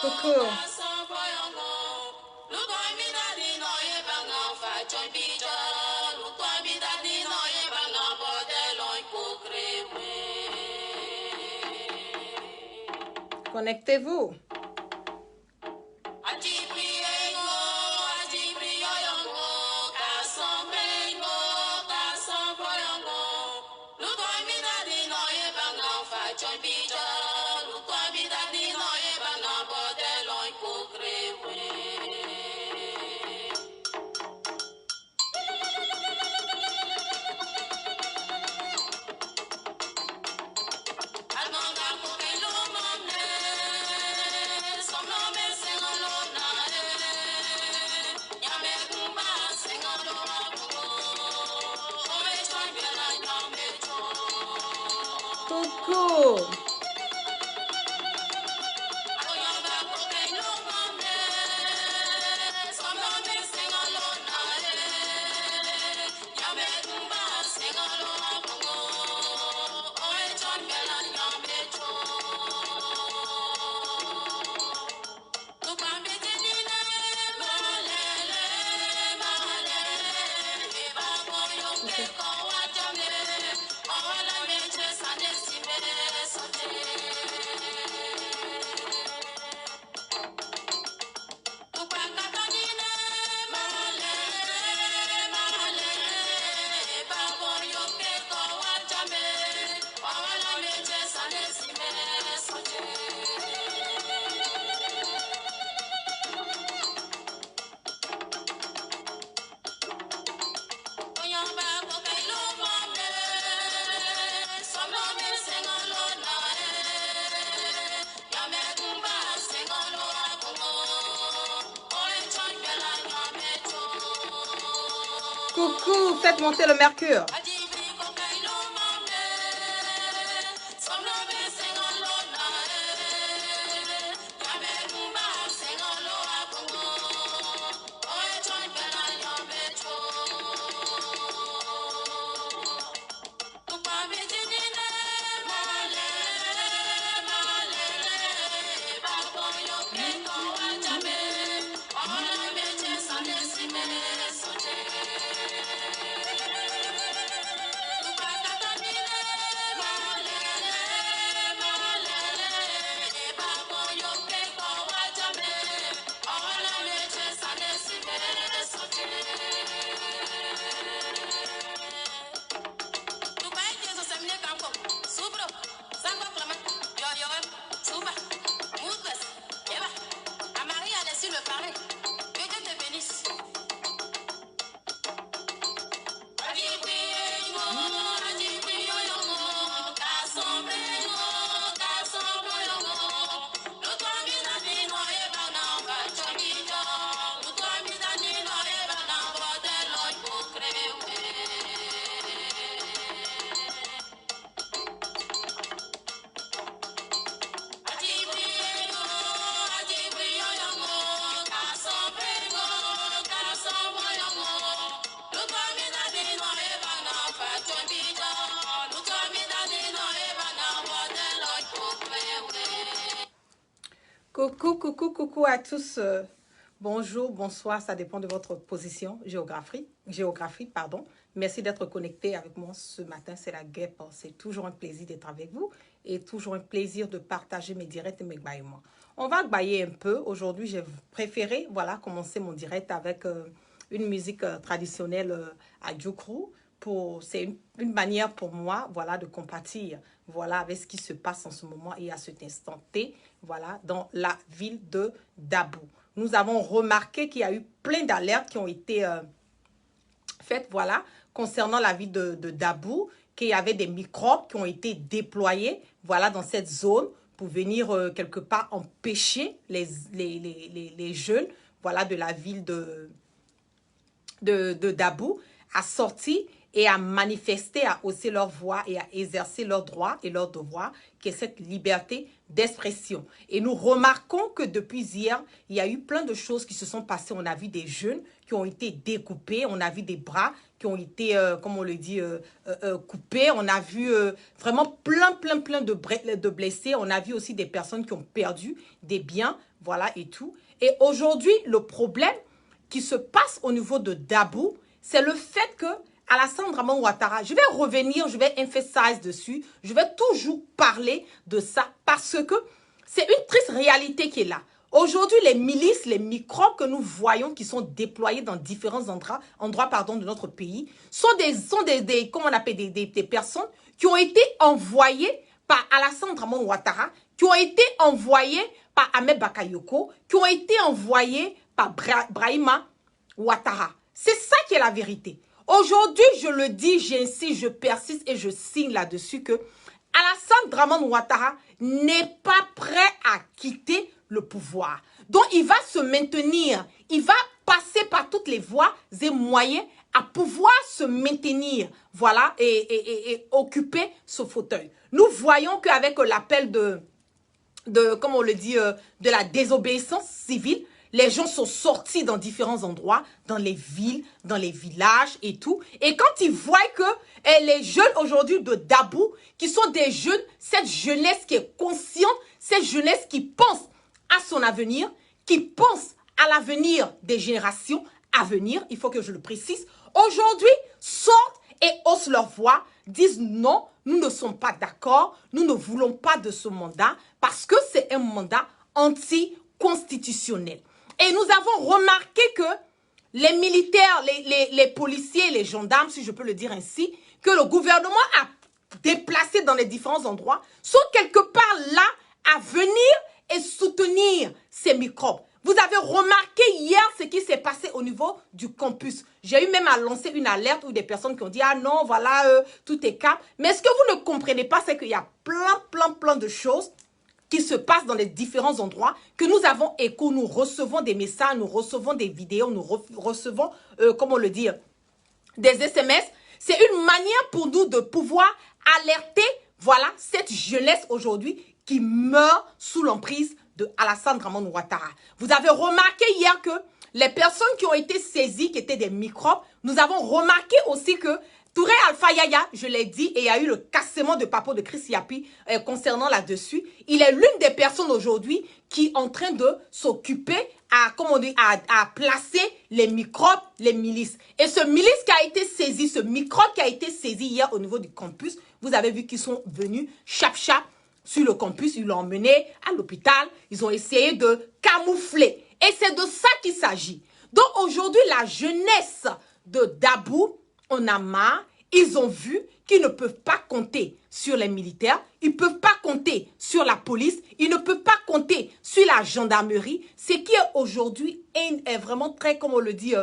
Coucou. Connectez-vous. Coucou. Coucou, faites monter le mercure. Coucou à tous. Bonjour, bonsoir, ça dépend de votre position géographie, pardon. Merci d'être connecté avec moi ce matin, c'est la guêpe. C'est toujours un plaisir d'être avec vous et toujours un plaisir de partager mes directs et mes bâillements. On va bailler un peu. Aujourd'hui, j'ai préféré commencer mon direct avec une musique traditionnelle à Djoukru. C'est une manière pour moi de compatir avec ce qui se passe en ce moment et à cet instant T dans la ville de Dabou. Nous avons remarqué qu'il y a eu plein d'alertes qui ont été faites concernant la ville de Dabou, qu'il y avait des microbes qui ont été déployés dans cette zone pour venir quelque part empêcher les jeunes de la ville de Dabou à sortir et à manifester, à hausser leur voix et à exercer leurs droits et leurs devoirs, qui est cette liberté d'expression. Et nous remarquons que depuis hier, il y a eu plein de choses qui se sont passées. On a vu des jeunes qui ont été découpés, on a vu des bras qui qui ont été, comme on le dit, coupés. On a vu vraiment plein de blessés. On a vu aussi des personnes qui ont perdu des biens, voilà, et tout. Et aujourd'hui, le problème qui se passe au niveau de Dabou, c'est le fait que Alassane Draman Ouattara, je vais revenir, je vais emphasiser dessus, je vais toujours parler de ça parce que c'est une triste réalité qui est là. Aujourd'hui, les milices, les microbes que nous voyons qui sont déployés dans différents endroits de notre pays sont des comment on appelle, des personnes qui ont été envoyées par Alassane Draman Ouattara, qui ont été envoyées par Ahmed Bakayoko, qui ont été envoyées par Brahima Ouattara. C'est ça qui est la vérité. Aujourd'hui, je le dis, j'insiste, je persiste et je signe là-dessus que Alassane Draman Ouattara n'est pas prêt à quitter le pouvoir. Donc, il va se maintenir, il va passer par toutes les voies et moyens à pouvoir se maintenir, voilà, et occuper ce fauteuil. Nous voyons qu'avec l'appel comme on le dit, de la désobéissance civile, les gens sont sortis dans différents endroits, dans les villes, dans les villages et tout. Et quand ils voient que les jeunes aujourd'hui de Dabou, qui sont des jeunes, cette jeunesse qui est consciente, cette jeunesse qui pense à son avenir, qui pense à l'avenir des générations à venir, il faut que je le précise, aujourd'hui sortent et haussent leur voix, disent non, nous ne sommes pas d'accord, nous ne voulons pas de ce mandat parce que c'est un mandat anticonstitutionnel. Et nous avons remarqué que les militaires, les policiers, les gendarmes, si je peux le dire ainsi, que le gouvernement a déplacé dans les différents endroits, sont quelque part là à venir et soutenir ces microbes. Vous avez remarqué hier ce qui s'est passé au niveau du campus. J'ai eu même à lancer une alerte où des personnes qui ont dit « Ah non, voilà, tout est calme ». Mais ce que vous ne comprenez pas, c'est qu'il y a plein de choses qui se passent dans les différents endroits, que nous avons écho, nous recevons des messages, nous recevons des vidéos, nous recevons, comment le dire, des SMS. C'est une manière pour nous de pouvoir alerter, voilà, cette jeunesse aujourd'hui qui meurt sous l'emprise de Alassane Draman Ouattara. Vous avez remarqué hier que les personnes qui ont été saisies, qui étaient des microbes, nous avons remarqué aussi que Touré Alpha Yaya, je l'ai dit, et il y a eu le cassement de Papo de Chris Yapi concernant là-dessus. Il est l'une des personnes aujourd'hui qui est en train de s'occuper à placer les microbes, les milices. Et ce milice qui a été saisi, ce microbe qui a été saisi hier au niveau du campus, vous avez vu qu'ils sont venus chap sur le campus, ils l'ont emmené à l'hôpital, ils ont essayé de camoufler. Et c'est de ça qu'il s'agit. Donc aujourd'hui, la jeunesse de Dabou, on a marre, ils ont vu qu'ils ne peuvent pas compter sur les militaires, ils ne peuvent pas compter sur la police, ils ne peuvent pas compter sur la gendarmerie. Ce qui est aujourd'hui est vraiment très, comme on le dit,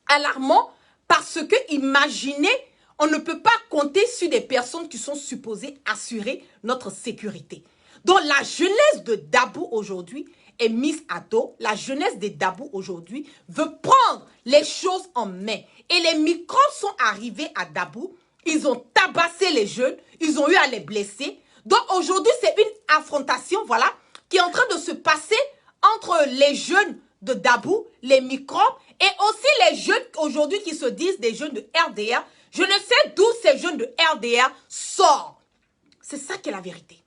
alarmant, parce que imaginez, on ne peut pas compter sur des personnes qui sont supposées assurer notre sécurité. Donc la jeunesse de Dabou aujourd'hui est mise à dos. La jeunesse de Dabou aujourd'hui veut prendre les choses en main. Et les microbes sont arrivés à Dabou. Ils ont tabassé les jeunes. Ils ont eu à les blesser. Donc aujourd'hui, c'est une affrontation, voilà, qui est en train de se passer entre les jeunes de Dabou, les microbes, et aussi les jeunes aujourd'hui qui se disent des jeunes de RDR. Je ne sais d'où ces jeunes de RDR sortent. C'est ça qui est la vérité.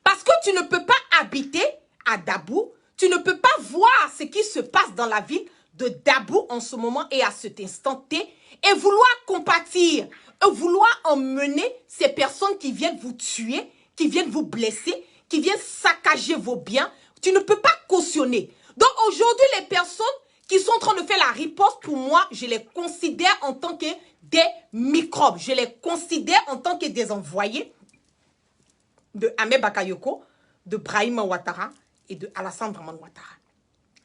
Parce que tu ne peux pas habiter à Dabou, tu ne peux pas voir ce qui se passe dans la ville de Dabou en ce moment et à cet instant T et vouloir compatir, et vouloir emmener ces personnes qui viennent vous tuer, qui viennent vous blesser, qui viennent saccager vos biens. Tu ne peux pas cautionner. Donc aujourd'hui, les personnes qui sont en train de faire la riposte, pour moi, je les considère en tant que des microbes. Je les considère en tant que des envoyés de Ahmed Bakayoko, de Brahima Ouattara et de Alassane Draman Ouattara.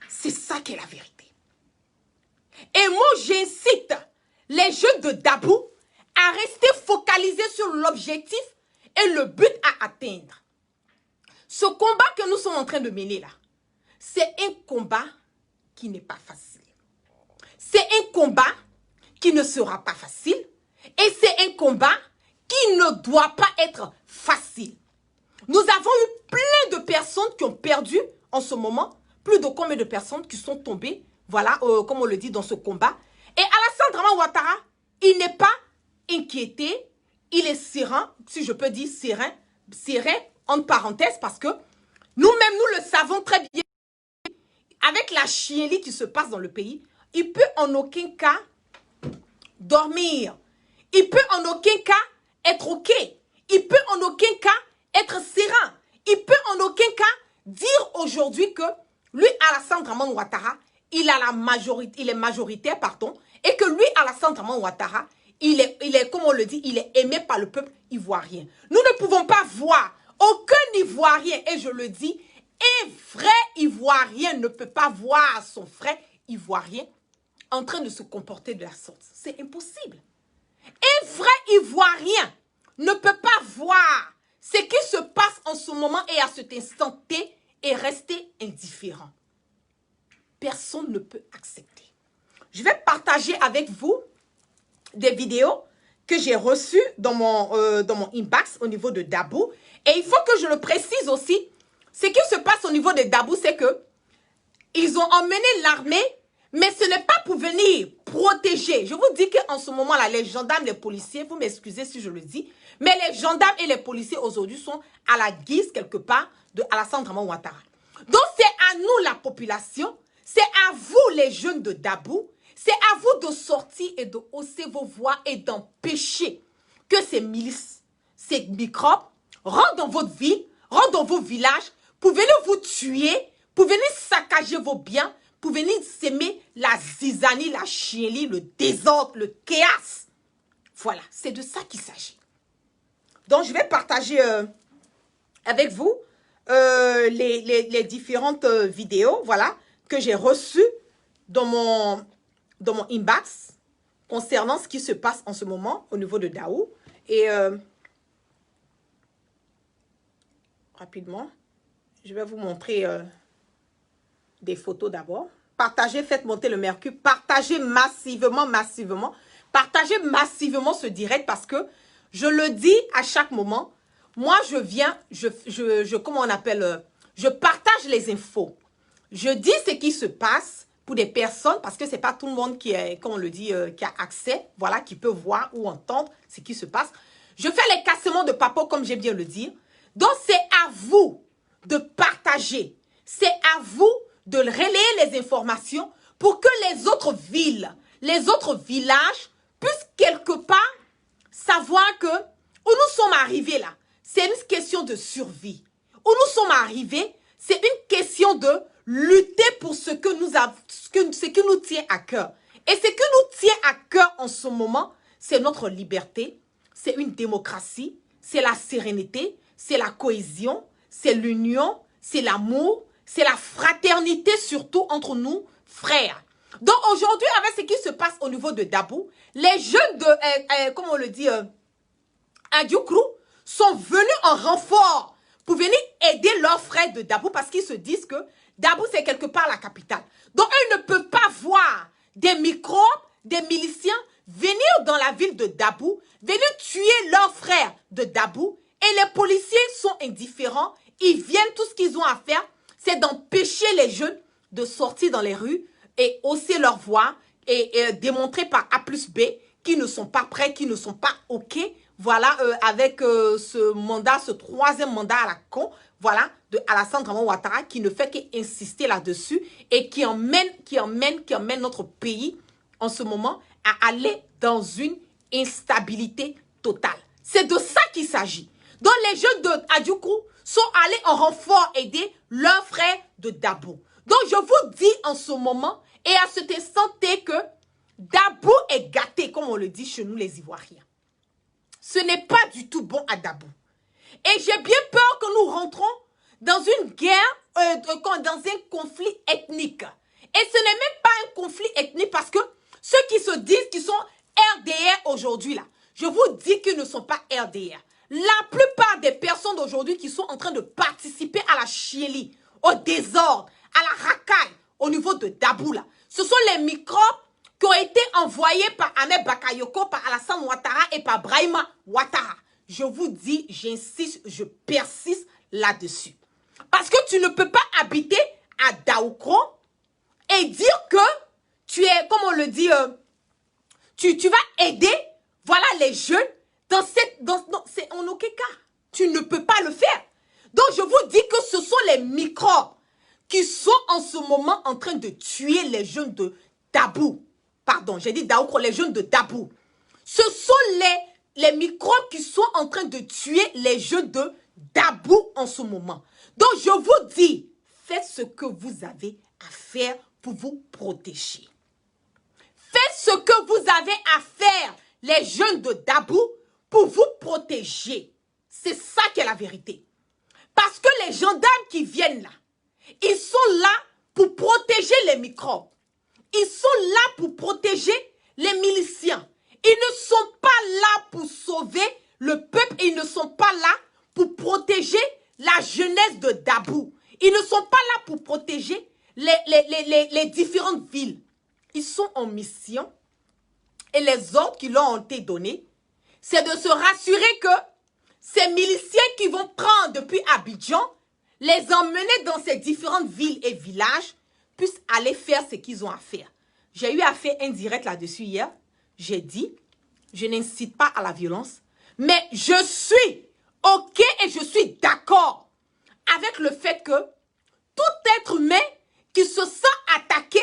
C'est ça qui est la vérité. Et moi, j'incite les jeunes de Dabou à rester focalisés sur l'objectif et le but à atteindre. Ce combat que nous sommes en train de mener là, c'est un combat qui n'est pas facile. C'est un combat qui ne sera pas facile et c'est un combat qui ne doit pas être facile. Nous avons eu plein de personnes qui ont perdu en ce moment, plus de combien de personnes qui sont tombées, voilà, comme on le dit dans ce combat. Et Alassane Dramane Ouattara, il n'est pas inquiété, il est serein, si je peux dire serein, entre parenthèses, parce que nous-mêmes, nous le savons très bien, avec la chienlit qui se passe dans le pays, il peut en aucun cas dormir. Il peut en aucun cas être OK. Il peut en aucun cas être serein. Il peut en aucun cas dire aujourd'hui que lui, Alassane Dramane Ouattara, il est majoritaire, pardon, et que lui, Alassane Dramane Ouattara, il est, comme on le dit, il est aimé par le peuple ivoirien. Nous ne pouvons pas voir aucun Ivoirien, et je le dis, un vrai Ivoirien ne peut pas voir son frère Ivoirien en train de se comporter de la sorte. C'est impossible. Un vrai Ivoirien ne peut pas voir ce qui se passe en ce moment et à cet instant T et rester indifférent. Personne ne peut accepter. Je vais partager avec vous des vidéos que j'ai reçues dans mon inbox au niveau de Dabou. Et il faut que je le précise aussi. Ce qui se passe au niveau de Dabou, c'est que ils ont emmené l'armée, mais ce n'est pas pour venir protéger. Je vous dis qu'en ce moment-là, les gendarmes, les policiers, vous m'excusez si je le dis, mais les gendarmes et les policiers aujourd'hui sont à la guise quelque part de Alassane Dramane Ouattara. Donc c'est à nous la population, c'est à vous les jeunes de Dabou, c'est à vous de sortir et de hausser vos voix et d'empêcher que ces milices, ces microbes rentrent dans votre ville, rentrent dans vos villages, pour venir vous tuer, pour venir saccager vos biens, pour venir s'aimer la zizanie, la chienlit, le désordre, le chaos. Voilà, c'est de ça qu'il s'agit. Donc, je vais partager avec vous les différentes vidéos, voilà, que j'ai reçues dans mon inbox concernant ce qui se passe en ce moment au niveau de Daou. Et rapidement, je vais vous montrer des photos d'abord. Partagez, faites monter le mercure. Partagez massivement, massivement. Partagez massivement ce direct parce que je le dis à chaque moment. Moi, je viens, comment on appelle, je partage les infos. Je dis ce qui se passe pour des personnes parce que c'est pas tout le monde qui est, comme on le dit, qui a accès, voilà, qui peut voir ou entendre ce qui se passe. Je fais les cassements de papo comme j'aime bien le dire. Donc, c'est à vous de partager. C'est à vous de relayer les informations pour que les autres villes, les autres villages puissent quelque part savoir que où nous sommes arrivés là, c'est une question de survie. Où nous sommes arrivés, c'est une question de lutter pour ce que ce qui nous tient à cœur. Et ce qui nous tient à cœur en ce moment, c'est notre liberté, c'est une démocratie, c'est la sérénité, c'est la cohésion, c'est l'union, c'est l'amour, c'est la fraternité surtout entre nous, frères. Donc aujourd'hui, avec ce qui se passe au niveau de Dabou, les jeunes de, comment on le dit, Adjoukrou, sont venus en renfort pour venir aider leurs frères de Dabou parce qu'ils se disent que Dabou, c'est quelque part la capitale. Donc, eux ne peuvent pas voir des microbes, des miliciens venir dans la ville de Dabou, venir tuer leurs frères de Dabou. Et les policiers sont indifférents. Ils viennent, tout ce qu'ils ont à faire, c'est d'empêcher les jeunes de sortir dans les rues et hausser leur voix et démontrer par A plus B qu'ils ne sont pas prêts, qu'ils ne sont pas OK. Voilà, avec ce mandat, ce troisième mandat à la con, voilà, de Alassane Dramane Ouattara qui ne fait qu'insister là-dessus et qui emmène notre pays en ce moment à aller dans une instabilité totale. C'est de ça qu'il s'agit. Donc les jeunes de Adjoukrou sont allés en renfort aider leurs frères de Dabou. Donc je vous dis en ce moment et à cet instant T que Dabou est gâté, comme on le dit chez nous les Ivoiriens. Ce n'est pas du tout bon à Dabou. Et j'ai bien peur que nous rentrons dans une guerre, dans un conflit ethnique. Et ce n'est même pas un conflit ethnique parce que ceux qui se disent qu'ils sont RDR aujourd'hui, là, je vous dis qu'ils ne sont pas RDR. La plupart des personnes d'aujourd'hui qui sont en train de participer à la chienlit, au désordre, à la racaille, au niveau de Dabou, là, ce sont les microbes qui ont été envoyés par Ahmed Bakayoko, par Alassane Ouattara et par Brahima Ouattara. Je vous dis, j'insiste, je persiste là-dessus. Parce que tu ne peux pas habiter à Daoukro et dire que tu es, comme on le dit, tu vas aider, voilà, les jeunes c'est en aucun cas. Tu ne peux pas le faire. Donc, je vous dis que ce sont les microbes qui sont en ce moment en train de tuer les jeunes de Dabou. Pardon, j'ai dit Daoukro, les jeunes de Dabou. Ce sont les microbes qui sont en train de tuer les jeunes de Dabou en ce moment. Donc, je vous dis, faites ce que vous avez à faire pour vous protéger. Faites ce que vous avez à faire, les jeunes de Dabou, pour vous protéger. C'est ça qui est la vérité. Parce que les gendarmes qui viennent là, ils sont là pour protéger les microbes. Ils sont là pour protéger les miliciens. Ils ne sont pas là pour sauver le peuple. Ils ne sont pas là pour protéger la jeunesse de Dabou. Ils ne sont pas là pour protéger les différentes villes. Ils sont en mission. Et les ordres qui leur ont été donnés, c'est de se rassurer que ces miliciens qui vont prendre depuis Abidjan, les emmener dans ces différentes villes et villages, puissent aller faire ce qu'ils ont à faire. J'ai eu à faire un direct là-dessus hier. J'ai dit, je n'incite pas à la violence, mais je suis OK et je suis d'accord avec le fait que tout être humain qui se sent attaqué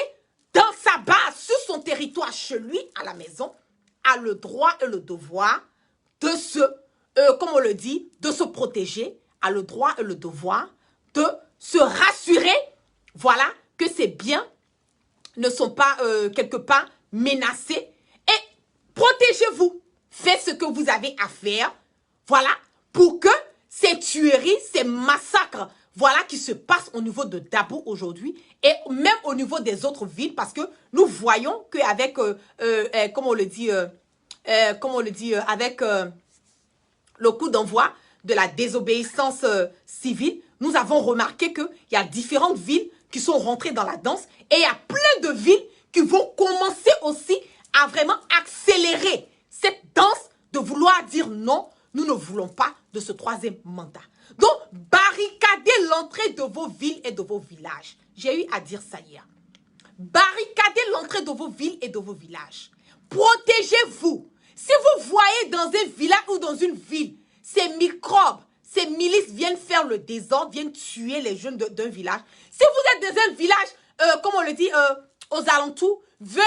dans sa base, sur son territoire, chez lui, à la maison, a le droit et le devoir de se, comme on le dit, de se protéger, a le droit et le devoir de se rassurer, voilà, que ses biens ne sont pas quelque part menacés. Et protégez-vous. Faites ce que vous avez à faire, voilà, pour que ces tueries, ces massacres, voilà, qui se passent au niveau de Dabou aujourd'hui et même au niveau des autres villes, parce que nous voyons qu'avec, comme on le dit, avec le coup d'envoi de la désobéissance civile, nous avons remarqué qu'il y a différentes villes qui sont rentrées dans la danse et il y a plein de villes qui vont commencer aussi à vraiment accélérer cette danse de vouloir dire non, nous ne voulons pas de ce troisième mandat. Donc, barricadez l'entrée de vos villes et de vos villages. J'ai eu à dire ça hier. Barricadez l'entrée de vos villes et de vos villages. Protégez-vous. Si vous voyez dans un village ou dans une ville, ces microbes, ces milices viennent faire le désordre, viennent tuer les jeunes d'un village. Si vous êtes dans un village, comme on le dit, aux alentours, venez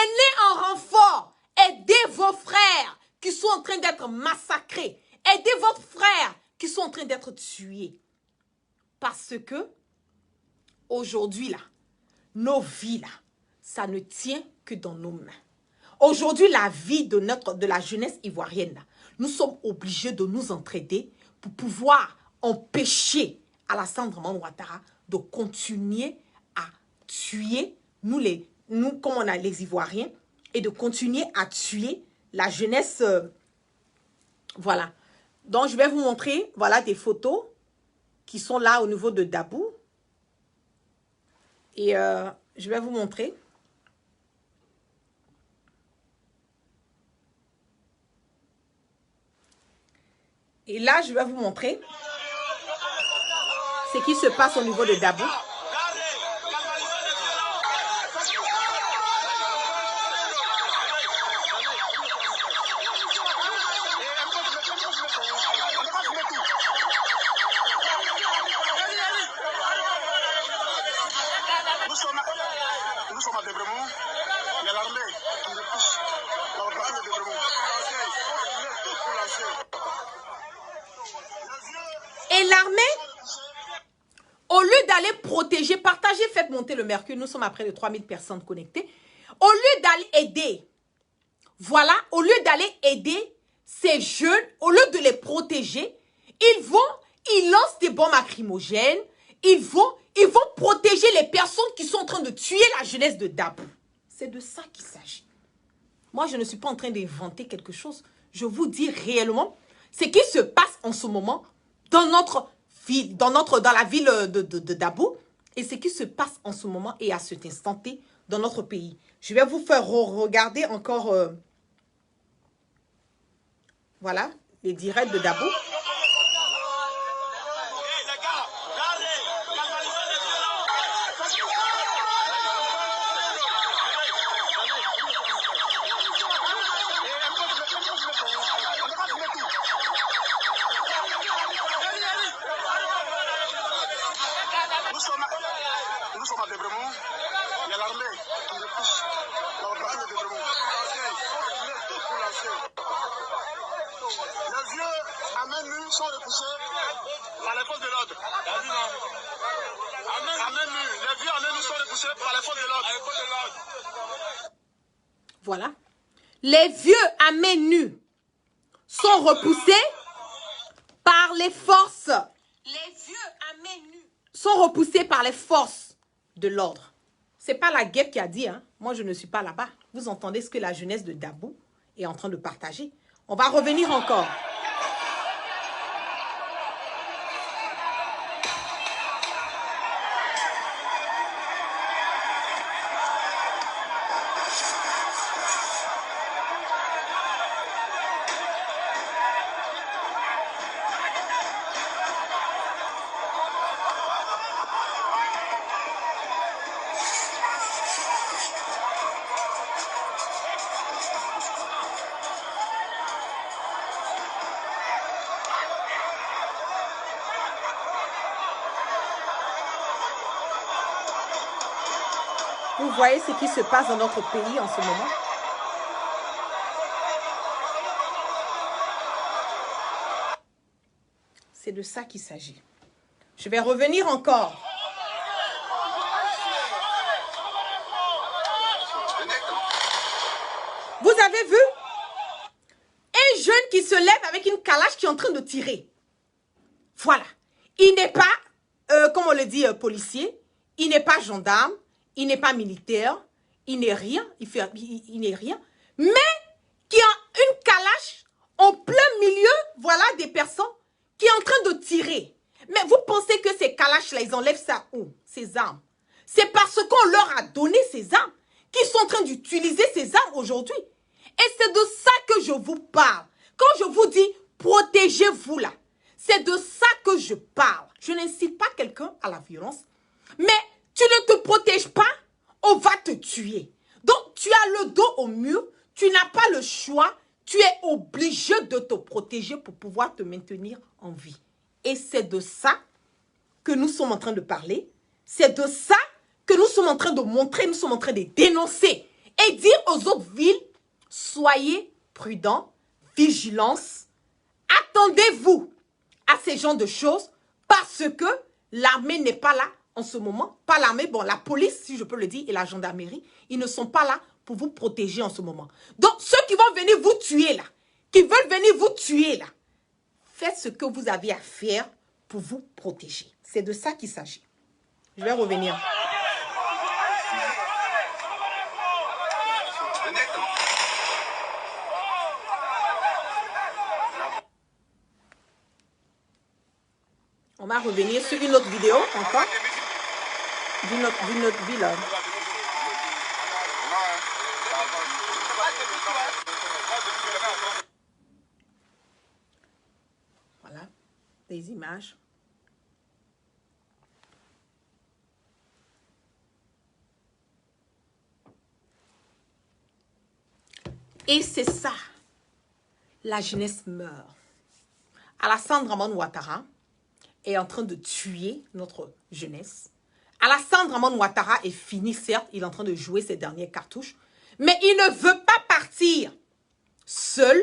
en renfort. Aidez vos frères qui sont en train d'être massacrés. Aidez votre frère qui sont en train d'être tués. Parce que, aujourd'hui, là, nos vies, là, ça ne tient que dans nos mains. Aujourd'hui, la vie de la jeunesse ivoirienne, là, nous sommes obligés de nous entraider pour pouvoir empêcher Alassane Dramane Ouattara de continuer à tuer nous comme on a les Ivoiriens, et de continuer à tuer la jeunesse. Voilà. Donc, je vais vous montrer, voilà, des photos qui sont là au niveau de Dabou. Et je vais vous montrer. Et là, je vais vous montrer ce qui se passe au niveau de Dabou. Nous sommes à Débremont. Il y a l'armée qui nous pousse dans le bassin de Débremont. Et l'armée, au lieu d'aller protéger, partager, faites monter le mercure, nous sommes à près de 3000 personnes connectées. Au lieu d'aller aider, voilà, au lieu d'aller aider ces jeunes, au lieu de les protéger, ils lancent des bombes lacrymogènes, ils vont protéger les personnes qui sont en train de tuer la jeunesse de Dabou. C'est de ça qu'il s'agit. Moi, je ne suis pas en train d'inventer quelque chose. Je vous dis réellement ce qui se passe en ce moment dans notre ville, dans la ville de Dabou, et ce qui se passe en ce moment et à cet instant T dans notre pays. Je vais vous faire regarder encore, voilà, les directs de Dabou. Nous sommes à Debremont. Il y a l'armée qui repousse l'embarcation de Debremont. Les vieux à main nue sont repoussés par les forces de l'ordre. À main nue. Les vieux à main nue sont repoussés par les forces de l'ordre. Voilà. Les vieux à main nue sont repoussés par les forces. Les vieux à main nue sont repoussés par les forces de l'ordre. C'est pas la guêpe qui a dit, hein. Moi je ne suis pas là-bas. Vous entendez ce que la jeunesse de Dabou est en train de partager. On va revenir encore. Vous voyez ce qui se passe dans notre pays en ce moment? C'est de ça qu'il s'agit. Je vais revenir encore. Vous avez vu? Un jeune qui se lève avec une calache qui est en train de tirer. Voilà. Il n'est pas, comme on le dit, policier. Il n'est pas gendarme. Il n'est pas militaire, il n'est rien, il n'est rien, mais qui a une calache en plein milieu, voilà des personnes qui sont en train de tirer. Mais vous pensez que ces calaches-là, ils enlèvent ça où? Ces armes. C'est parce qu'on leur a donné ces armes qu'ils sont en train d'utiliser ces armes aujourd'hui. Et c'est de ça que je vous parle. Quand je vous dis, protégez-vous là, c'est de ça que je parle. Je n'incite pas quelqu'un à la violence, mais tu ne te protèges pas, on va te tuer. Donc, tu as le dos au mur, tu n'as pas le choix, tu es obligé de te protéger pour pouvoir te maintenir en vie. Et c'est de ça que nous sommes en train de parler. C'est de ça que nous sommes en train de montrer, nous sommes en train de dénoncer. Et dire aux autres villes, soyez prudents, vigilance, attendez-vous à ces genres de choses parce que l'armée n'est pas là en ce moment, pas l'armée, bon, la police, si je peux le dire, et la gendarmerie, ils ne sont pas là pour vous protéger en ce moment. Donc, ceux qui vont venir vous tuer là, qui veulent venir vous tuer là, faites ce que vous avez à faire pour vous protéger. C'est de ça qu'il s'agit. Je vais revenir. On va revenir sur une autre vidéo encore. D'une autre ville. Voilà, des images. Et c'est ça, la jeunesse meurt. Alassane Dramane Ouattara est en train de tuer notre jeunesse. Alassane Dramane Ouattara est fini, certes, il est en train de jouer ses dernières cartouches, mais il ne veut pas partir seul,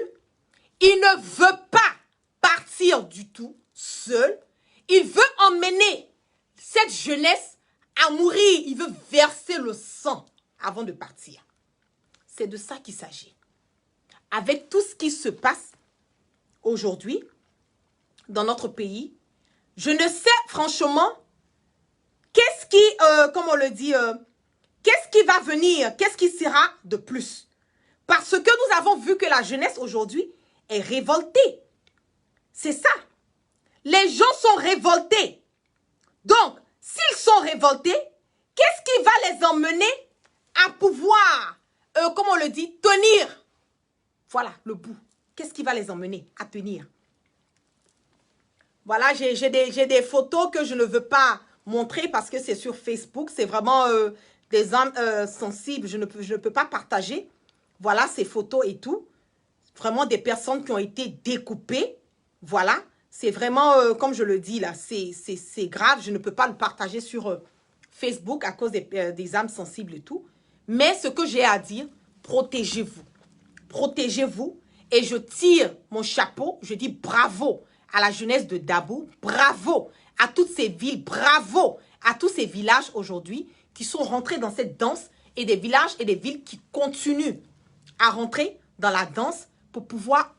il ne veut pas partir du tout seul, il veut emmener cette jeunesse à mourir, il veut verser le sang avant de partir. C'est de ça qu'il s'agit. Avec tout ce qui se passe aujourd'hui dans notre pays, je ne sais franchement qu'est-ce qui, comme on le dit, qu'est-ce qui va venir, qu'est-ce qui sera de plus. Parce que nous avons vu que la jeunesse aujourd'hui est révoltée. C'est ça. Les gens sont révoltés. Donc, s'ils sont révoltés, qu'est-ce qui va les emmener à pouvoir, comme on le dit, tenir? Voilà, le bout. Qu'est-ce qui va les emmener à tenir? Voilà, j'ai des photos que je ne veux pas montrer parce que c'est sur Facebook. C'est vraiment des âmes sensibles. Je ne peux pas partager. Voilà ces photos et tout. Vraiment des personnes qui ont été découpées. Voilà. c'est vraiment, comme je le dis là, c'est grave. Je ne peux pas le partager sur Facebook à cause des âmes sensibles et tout. Mais ce que j'ai à dire, protégez-vous. Protégez-vous. Et je tire mon chapeau, je dis bravo à la jeunesse de Dabou, bravo à toutes ces villes, bravo à tous ces villages aujourd'hui qui sont rentrés dans cette danse et des villages et des villes qui continuent à rentrer dans la danse pour pouvoir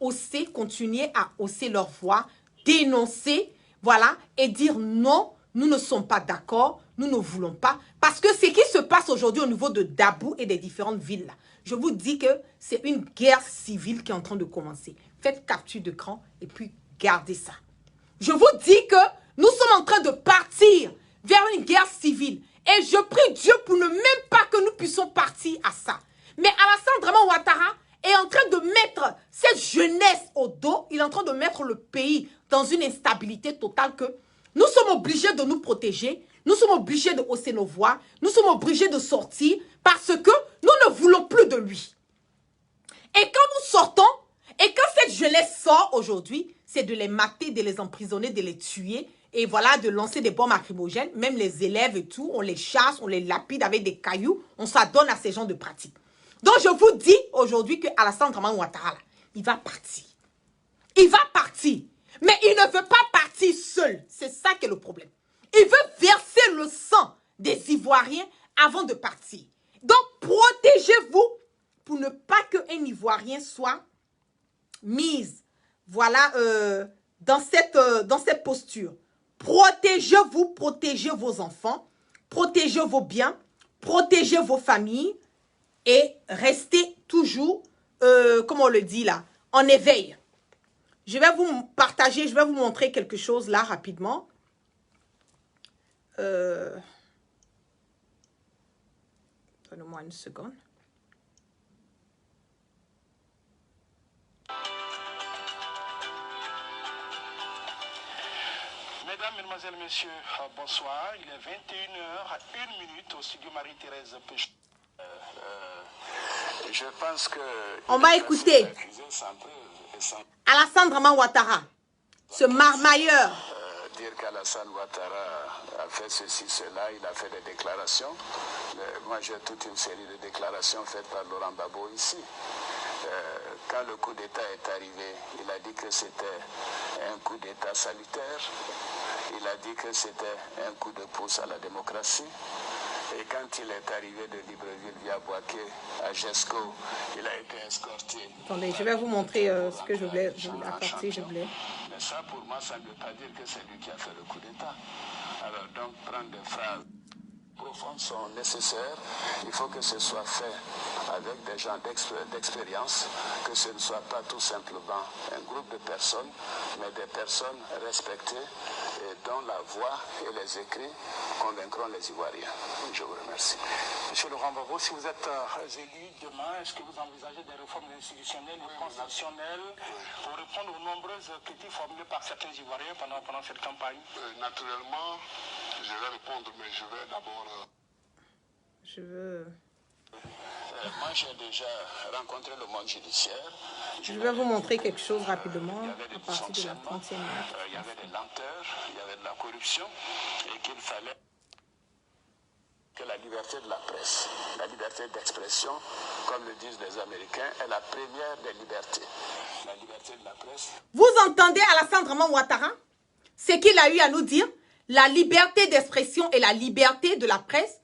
continuer à hausser leur voix, dénoncer, voilà, et dire non, nous ne sommes pas d'accord, nous ne voulons pas. Parce que ce qui se passe aujourd'hui au niveau de Dabou et des différentes villes, là, je vous dis que c'est une guerre civile qui est en train de commencer. Faites capture d'écran et puis gardez ça. Je vous dis que nous sommes en train de partir vers une guerre civile. Et je prie Dieu pour ne même pas que nous puissions partir à ça. Mais Alassane Draman Ouattara est en train de mettre cette jeunesse au dos. Il est en train de mettre le pays dans une instabilité totale que nous sommes obligés de nous protéger. Nous sommes obligés de hausser nos voix. Nous sommes obligés de sortir parce que nous ne voulons plus de lui. Et quand nous sortons, et quand cette jeunesse sort aujourd'hui, c'est de les mater, de les emprisonner, de les tuer. Et voilà, de lancer des bombes lacrymogènes. Même les élèves et tout, on les chasse, on les lapide avec des cailloux. On s'adonne à ces genres de pratiques. Donc, je vous dis aujourd'hui que Alassane Draman Ouattara, il va partir. Il va partir. Mais il ne veut pas partir seul. C'est ça qui est le problème. Il veut verser le sang des Ivoiriens avant de partir. Donc, protégez-vous pour ne pas qu'un Ivoirien soit mis, voilà, dans cette posture. Protégez-vous, protégez vos enfants, protégez vos biens, protégez vos familles et restez toujours, comme on le dit là, en éveil. Je vais vous partager, je vais vous montrer quelque chose là rapidement. Donnez-moi une seconde. Mesdames, Mesdemoiselles, Messieurs, bonsoir. Il est 21h01 au studio Marie-Thérèse Péchon. Je pense que... On va écouter Alassane Draman Ouattara, ce marmailleur. Dire qu'Alassane Ouattara a fait ceci, cela, il a fait des déclarations. Moi, j'ai toute une série de déclarations faites par Laurent Gbagbo ici. Quand le coup d'État est arrivé, il a dit que c'était un coup d'État salutaire. Il a dit que c'était un coup de pouce à la démocratie. Et quand il est arrivé de Libreville via Boaké à Gesco, il a été escorté. Attendez, je vais vous montrer ce que je voulais apporter. Mais ça, pour moi, ça ne veut pas dire que c'est lui qui a fait le coup d'État. Alors, donc, prendre des phrases profondes sont nécessaires. Il faut que ce soit fait avec des gens d'expérience, que ce ne soit pas tout simplement un groupe de personnes, mais des personnes respectées et dont la voix et les écrits convaincront les Ivoiriens. Je vous remercie. Monsieur Laurent Gbagbo, si vous êtes élu demain, est-ce que vous envisagez des réformes institutionnelles ou constitutionnelles pour répondre aux nombreuses critiques formulées par certains Ivoiriens pendant cette campagne? Naturellement, je vais répondre, mais je vais d'abord... Moi, j'ai déjà rencontré le monde judiciaire. Je vais vous montrer quelque chose rapidement à partir de la 30e minute. Il y avait des lenteurs, il y avait de la corruption et qu'il fallait que la liberté de la presse, la liberté d'expression, comme le disent les Américains, est la première des libertés. La liberté de la presse. Vous entendez Alassane Draman Ouattara? Ce qu'il a eu à nous dire, la liberté d'expression et la liberté de la presse,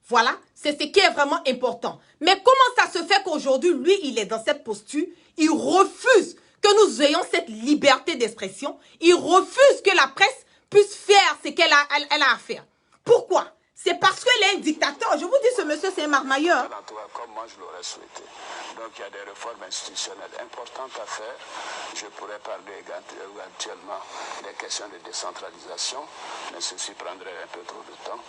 voilà, c'est ce qui est vraiment important. Mais comment ça se fait qu'aujourd'hui, lui, il est dans cette posture, il refuse que nous ayons cette liberté d'expression, il refuse que la presse puisse faire ce qu'elle a à faire. Pourquoi? C'est parce qu'il est un dictateur. Je vous dis, ce monsieur, c'est un marmailleur. Comme moi, je l'aurais souhaité. Donc, il y a des réformes institutionnelles importantes à faire. Je pourrais parler éventuellement des questions de décentralisation, mais ceci prendrait un peu trop de temps.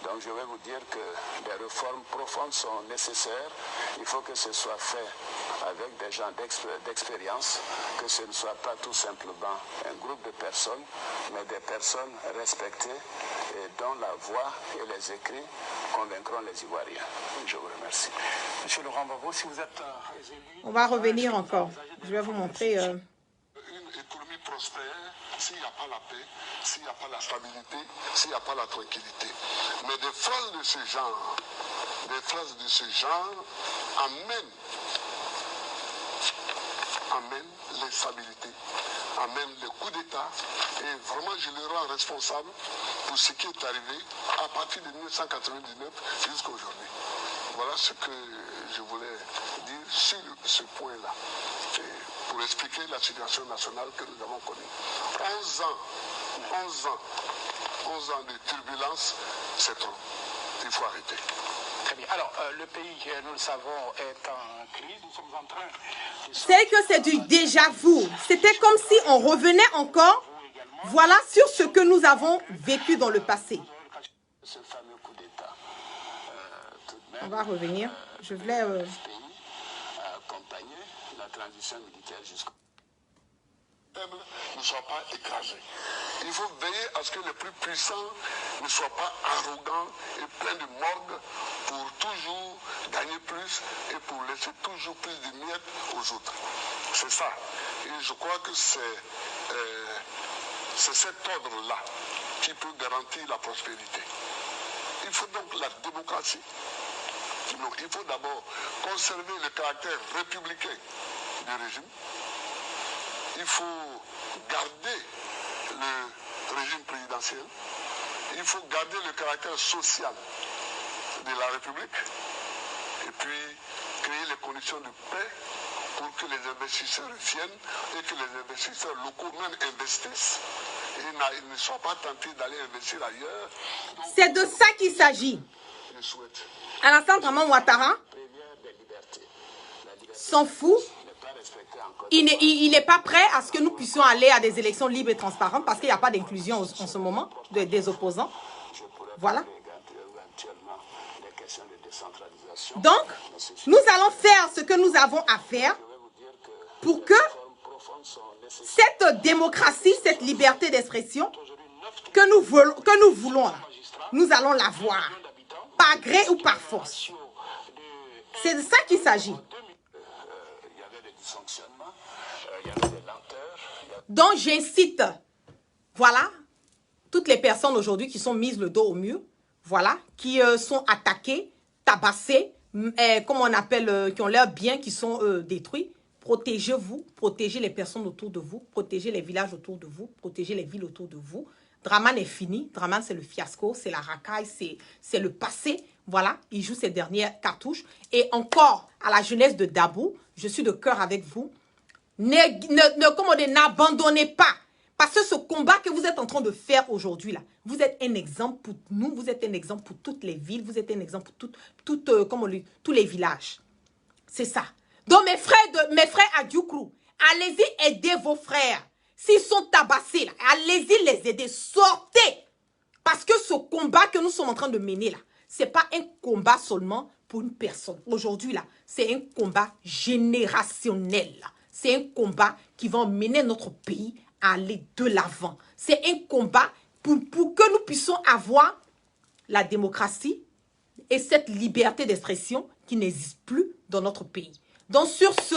Donc, je vais vous dire que des réformes profondes sont nécessaires. Il faut que ce soit fait avec des gens d'expérience, que ce ne soit pas tout simplement un groupe de personnes, mais des personnes respectées et dont la voix et les écrits convaincront les Ivoiriens. Je vous remercie. Monsieur Laurent Gbagbo, si vous êtes élu... On va revenir encore. Je vais vous montrer... Une économie prospère s'il n'y a pas la paix, s'il n'y a pas la stabilité, s'il n'y a pas la tranquillité. Mais des phrases de ce genre, amènent l'instabilité, amènent les coups d'État. Et vraiment, je le rends responsable pour ce qui est arrivé à partir de 1999 jusqu'à aujourd'hui. Voilà ce que je voulais dire sur ce point-là, pour expliquer la situation nationale que nous avons connue. 11 ans de turbulence, c'est trop. Il faut arrêter. Très bien. Alors, le pays, nous le savons, est en crise. Nous sommes en train de... C'est que c'est du déjà-vu. C'était comme si on revenait encore, voilà, sur ce que nous avons vécu dans le passé. Ce fameux coup d'État. On va revenir. Je voulais... Le pays a accompagné la transition militaire jusqu'au... ne soient pas écrasés. Il faut veiller à ce que les plus puissants ne soient pas arrogants et pleins de morgue pour toujours gagner plus et pour laisser toujours plus de miettes aux autres. C'est ça. Et je crois que c'est cet ordre-là qui peut garantir la prospérité. Il faut donc la démocratie. Non, il faut d'abord conserver le caractère républicain du régime. Il faut garder le régime présidentiel. Il faut garder le caractère social de la République. Et puis créer les conditions de paix pour que les investisseurs viennent et que les investisseurs locaux même investissent et ne soient pas tentés d'aller investir ailleurs. C'est de ça qu'il s'agit. Je souhaite. Alassane Draman Ouattara s'en fout. Il n'est pas prêt à ce que nous puissions aller à des élections libres et transparentes parce qu'il n'y a pas d'inclusion en ce moment des opposants. Voilà. Donc, nous allons faire ce que nous avons à faire pour que cette démocratie, cette liberté d'expression que nous voulons, nous allons l'avoir, par gré ou par force. C'est de ça qu'il s'agit. Donc, j'incite, voilà, toutes les personnes aujourd'hui qui sont mises le dos au mur, voilà, qui sont attaquées, tabassées, comme on appelle, qui ont leurs biens qui sont détruits. Protégez-vous, protégez les personnes autour de vous, protégez les villages autour de vous, protégez les villes autour de vous. Draman est fini, Draman c'est le fiasco, c'est la racaille, c'est le passé. Voilà, il joue ses dernières cartouches. Et encore, à la jeunesse de Dabou, je suis de cœur avec vous. N'abandonnez pas. Parce que ce combat que vous êtes en train de faire aujourd'hui, là, vous êtes un exemple pour nous, vous êtes un exemple pour toutes les villes, vous êtes un exemple pour tous les villages. C'est ça. Donc mes frères à Dioukru, allez-y aider vos frères. S'ils sont tabassés, là, allez-y les aider. Sortez. Parce que ce combat que nous sommes en train de mener, là, ce n'est pas un combat seulement pour une personne. Aujourd'hui, là, c'est un combat générationnel. C'est un combat qui va mener notre pays à aller de l'avant. C'est un combat pour que nous puissions avoir la démocratie et cette liberté d'expression qui n'existe plus dans notre pays. Donc, sur ce,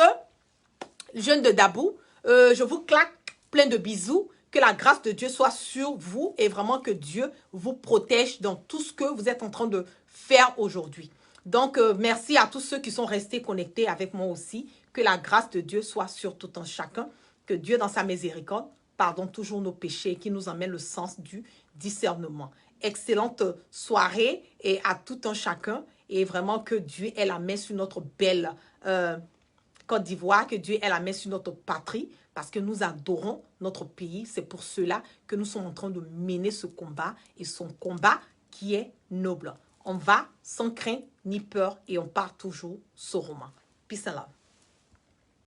jeunes de Dabou, je vous claque plein de bisous. Que la grâce de Dieu soit sur vous et vraiment que Dieu vous protège dans tout ce que vous êtes en train de faire aujourd'hui. Donc, merci à tous ceux qui sont restés connectés avec moi aussi. Que la grâce de Dieu soit sur tout un chacun. Que Dieu, dans sa miséricorde, pardonne toujours nos péchés et qui nous amène le sens du discernement. Excellente soirée et à tout un chacun. Et vraiment que Dieu ait la main sur notre belle Côte d'Ivoire, que Dieu ait la main sur notre patrie. Parce que nous adorons notre pays. C'est pour cela que nous sommes en train de mener ce combat. Et son combat qui est noble. On va sans crainte ni peur et on part toujours ce roman. Peace and love.